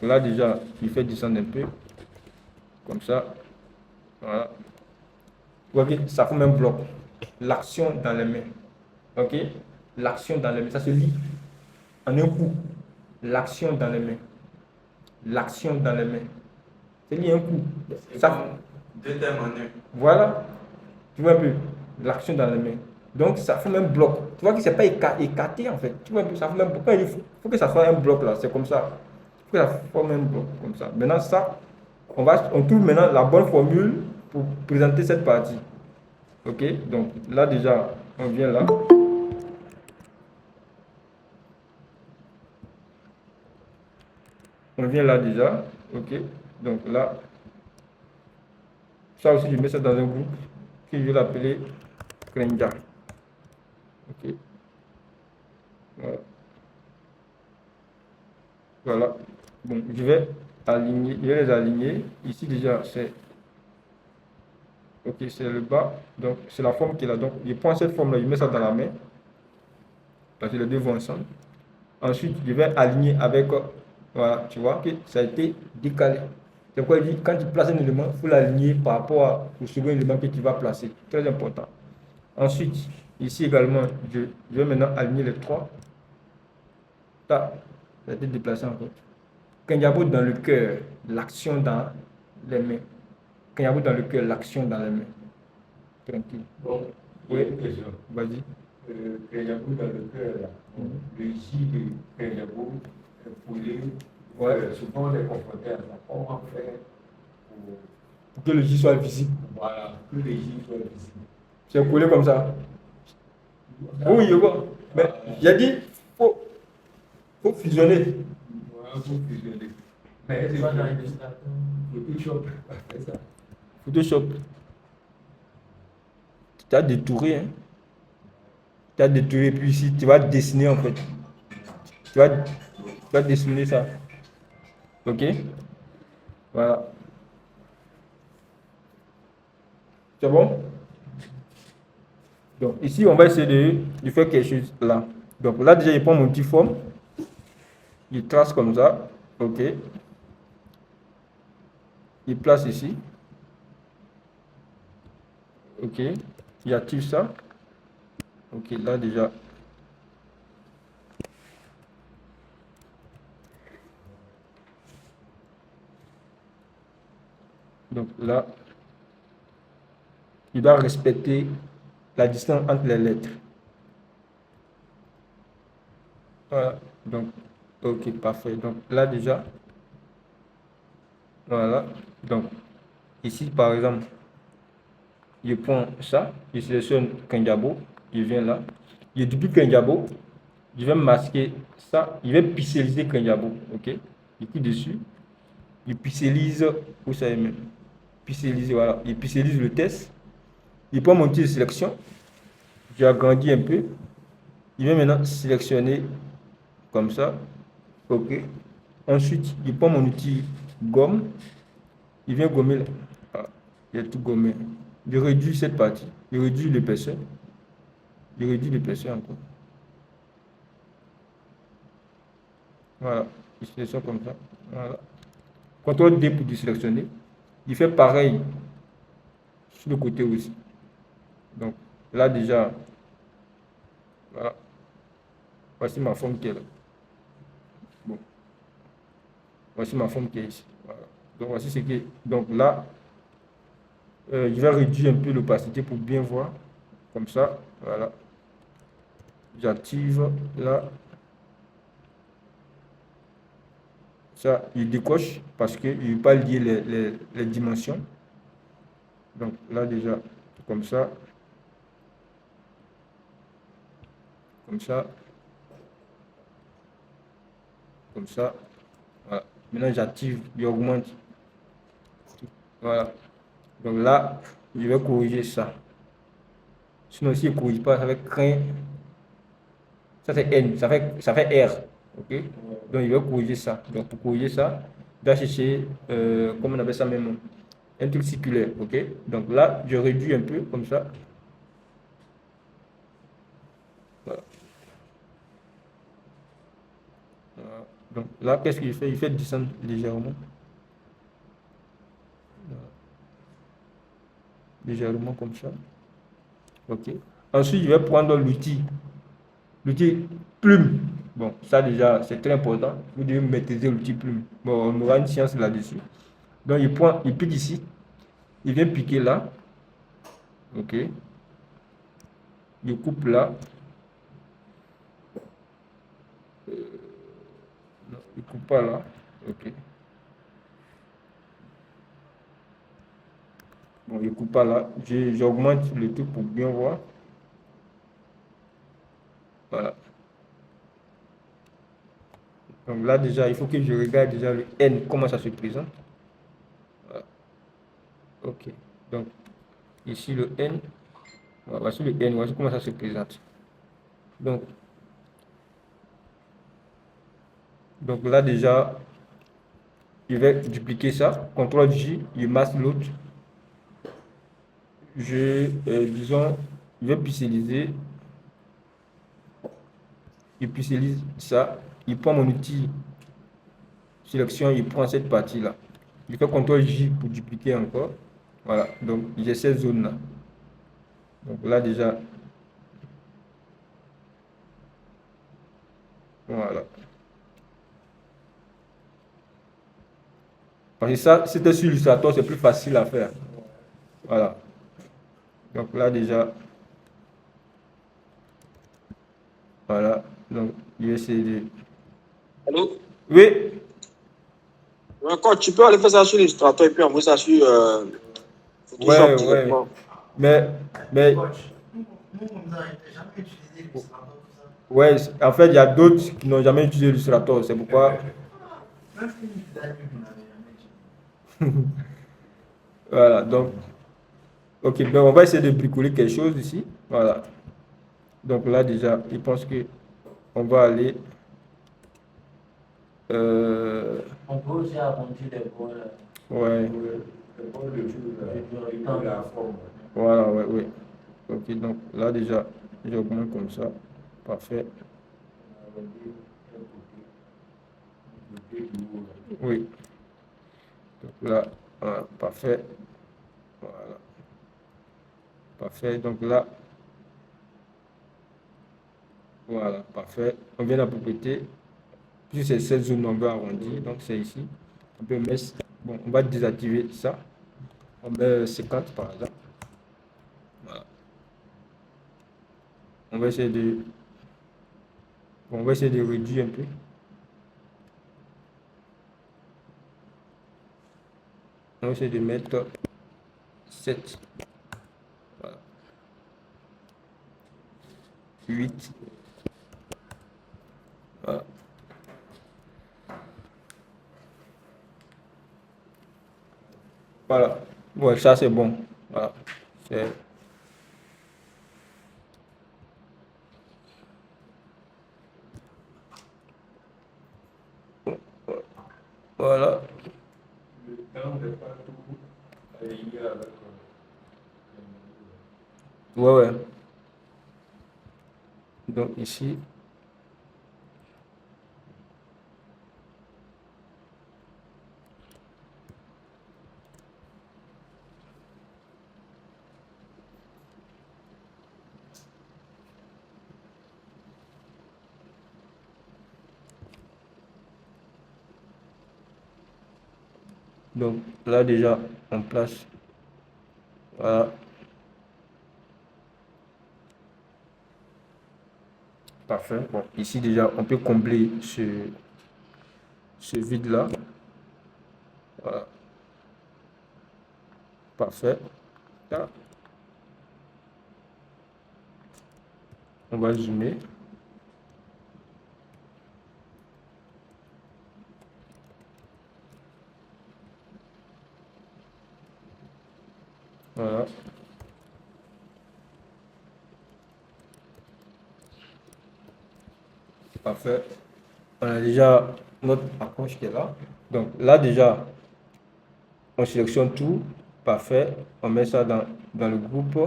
là, déjà, il fait descendre un peu. Comme ça. Voilà. Vous voyez, ça forme un bloc. L'action dans les mains. Ok? L'action dans les mains. Ça se lit en un coup. L'action dans les mains. L'action dans les mains. C'est lié un coup. Ça, deux termes en un. voilà. Tu vois un peu l'action dans les mains. Donc ça forme un bloc. Tu vois que c'est pas écarté en fait. Tu vois un peu, ça forme un bloc. Il faut que ça soit un bloc là. C'est comme ça. Il faut que ça forme un bloc comme ça. Maintenant ça, on trouve maintenant la bonne formule pour présenter cette partie. Ok. Donc là déjà, on vient là. On vient là déjà. Ok. Donc là, ça aussi je mets ça dans un groupe que je vais l'appeler Krenja. Ok. Voilà. Voilà. Bon, je vais les aligner. Ici déjà, c'est ok, c'est le bas. Donc, c'est la forme qui est là. Donc, je prends cette forme-là, je mets ça dans la main. Parce que les deux vont ensemble. Ensuite, je vais aligner avec, voilà, tu vois que ça a été décalé. C'est pourquoi il dit, quand tu places un élément, il faut l'aligner par rapport au second élément que tu vas placer. Très important. Ensuite, ici également, je vais maintenant aligner les trois. Ça a été déplacé encore. Kanyabo dans le cœur, l'action dans les mains. Kanyabo dans le cœur, l'action dans les mains. Tranquille. Bon, oui, une question. Vas-y. Kanyabo dans le cœur, là. Le J de Kanyabo est posé. Ouais. Souvent, on est confronté à ça. Comment faire pour que le J soit visible? Voilà, que le J soit visible. C'est collé comme ça. Oui, je vois. Mais j'ai dit, faut fusionner. Voilà, faut fusionner. Mais c'est pas dans Photoshop. C'est ça. Photoshop. Tu as détouré, hein. Tu as détouré, puis ici, tu vas dessiner en fait. Tu vas dessiner ça. Ok? Voilà. C'est bon? Donc ici, on va essayer de faire quelque chose là. Donc là, déjà, je prends mon petit forme. Je trace comme ça. Ok. Je place ici. Ok. J'active ça. Ok, là déjà. Donc là, il doit respecter la distance entre les lettres. Voilà. Donc, ok, parfait. Donc là déjà, voilà. Donc ici, par exemple, je prends ça, je sélectionne Kanyabo, je viens là. Je duplique Kanyabo, je vais masquer ça, je vais pixeliser Kanyabo, ok? Je clique dessus, je pixelise, vous savez même, pixeliser, voilà. Je pixelise le test, je prends mon outil de sélection, j'agrandis un peu, je vais maintenant sélectionner comme ça, ok? Ensuite, je prends mon outil gomme, il vient gommer là. Ah, il a tout gommé. Je réduis cette partie, je réduis l'épaisseur, je réduis l'épaisseur encore. Voilà, je sélectionne comme ça. Voilà. CTRL D pour désélectionner. Il fait pareil sur le côté aussi. Donc là déjà, voilà. Voici ma forme qui est là. Bon, voici ma forme qui est ici. Voilà. Donc voici ce qui est. Donc là, je vais réduire un peu l'opacité pour bien voir. Comme ça, voilà. J'active là. Ça, il décoche parce qu'il ne veut pas lier les dimensions. Donc là déjà, comme ça. Comme ça. Comme ça. Voilà. Maintenant, j'active, j'augmente. Voilà. Donc là, je vais corriger ça. Sinon, si je ne corrige pas, ça fait crin. Ça c'est N, ça fait R. Ok? Donc, je vais corriger ça. Donc, pour corriger ça, je vais chercher, comment on appelle ça même? Un truc circulaire. Ok? Donc là, je réduis un peu, comme ça. Voilà. Voilà. Donc là, qu'est-ce qu'il fait? Il fait descendre légèrement. Voilà. Légèrement comme ça. OK. Ensuite, je vais prendre l'outil. L'outil plume. Bon, ça déjà, c'est très important. Vous devez maîtriser l'outil plume. Bon, on aura une science là-dessus. Donc, il pique ici. Il vient piquer là. OK. Il coupe là. Non, il coupe pas là. OK. Bon, il coupe pas là. J'augmente le truc pour bien voir. Voilà. Donc là, déjà, il faut que je regarde déjà le N, comment ça se présente. Voilà. OK. Donc, ici le N. Voilà, voici le N, voici comment ça se présente. Donc là, déjà, je vais dupliquer ça. CTRL J, je masque l'autre. Disons, je vais pixeliser. Je pixelise ça. Il prend mon outil sélection, il prend cette partie-là. Je fais CTRL J pour dupliquer encore. Voilà, donc j'ai cette zone-là. Donc là, déjà, voilà. Parce que ça, c'était sur Illustrator, c'est plus facile à faire. Voilà. Donc là, déjà, voilà. Donc, je vais essayer de... Allô? Oui, Encore, tu peux aller faire ça sur Illustrator et puis envoyer ça sur Photoshop ouais. directement. Mais, Coach, nous, on n'a jamais utilisé l'Illustrator, tout ça. ouais, en fait, il y a d'autres qui n'ont jamais utilisé Illustrator. C'est pourquoi... Même si nous design, nous n'avons jamais utilisé. Voilà, donc... Ok, ben on va essayer de bricoler quelque chose ici. Voilà. Donc là, déjà, je pense que on va aller... On peut aussi arrondir les bords. Ouais, Le bord de tout, la forme. voilà, ouais. Ok, donc là, déjà, j'augmente comme ça. Parfait. Oui. Donc là, voilà, parfait. Voilà. Parfait. Donc là, voilà, parfait. On vient d'approprier. Puis c'est cette zone, on veut arrondir. Donc c'est ici. On peut mettre. Bon, on va désactiver ça. On met 50 par exemple. Voilà. On va essayer de. On va essayer de réduire un peu. On va essayer de mettre 7. Voilà. 8. Voilà. Voilà. Ouais, ça c'est bon. Voilà. Voilà. Le temps n'est pas tout aligné avec Ouais. Donc ici. Donc là déjà on place. Voilà. Parfait. Bon, ici déjà on peut combler ce vide là. Voilà. Parfait. Là. On va zoomer. Voilà. Parfait. On a déjà notre approche qui est là. Donc là déjà, on sélectionne tout. Parfait. On met ça dans le groupe.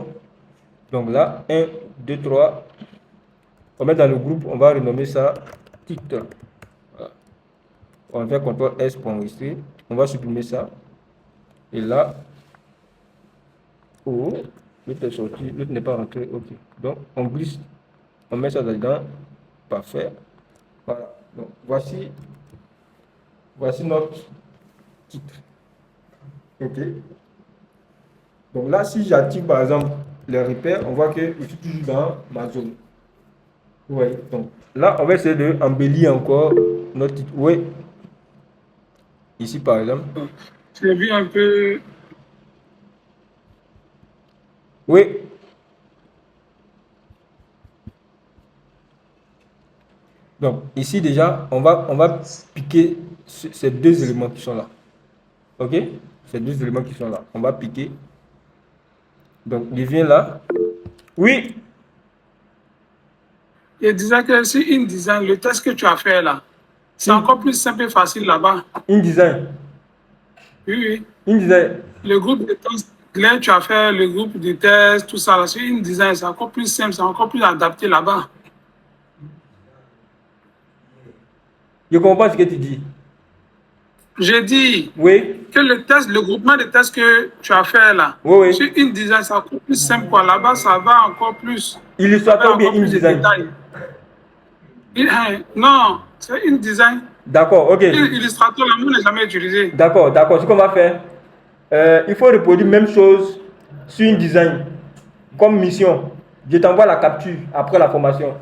Donc là, 1, 2, 3. On met dans le groupe, on va renommer ça titre. Voilà. On va faire CTRL S pour enregistrer. On va supprimer ça. Et là, oh, l'autre est sorti, l'autre n'est pas rentré. Ok. Donc, on glisse, on met ça dedans. Parfait. Voilà. Donc, voici notre titre. Ok. Donc là, si j'active par exemple les repères, on voit que je suis toujours dans ma zone. Vous voyez. Donc là, on va essayer de embellir encore notre titre. Oui. Ici par exemple. J'ai vu un peu. Oui. Donc ici déjà, on va piquer ces deux éléments qui sont là. Ok? Ces deux éléments qui sont là. On va piquer. Donc il vient là. Oui. Je disais que si InDesign, le test que tu as fait là, c'est encore plus simple et facile là-bas. InDesign. Oui, oui. InDesign. Le groupe de tests, Glenn, tu as fait le groupe de tests, tout ça là. Sur InDesign, c'est encore plus simple, c'est encore plus adapté là-bas. Je comprends ce que tu dis. J'ai dit Oui. que le test, le groupement de tests que tu as fait là, Oui, oui. sur InDesign, c'est encore plus simple quoi. Là-bas, ça va encore plus. Illustrator ou bien Encore plus de InDesign? détails. Non, c'est InDesign. D'accord, ok. Illustrator, là, nous, on n'a jamais utilisé. D'accord, d'accord. Ce qu'on va faire, il faut reproduire même chose sur InDesign comme mission. Je t'envoie la capture après la formation.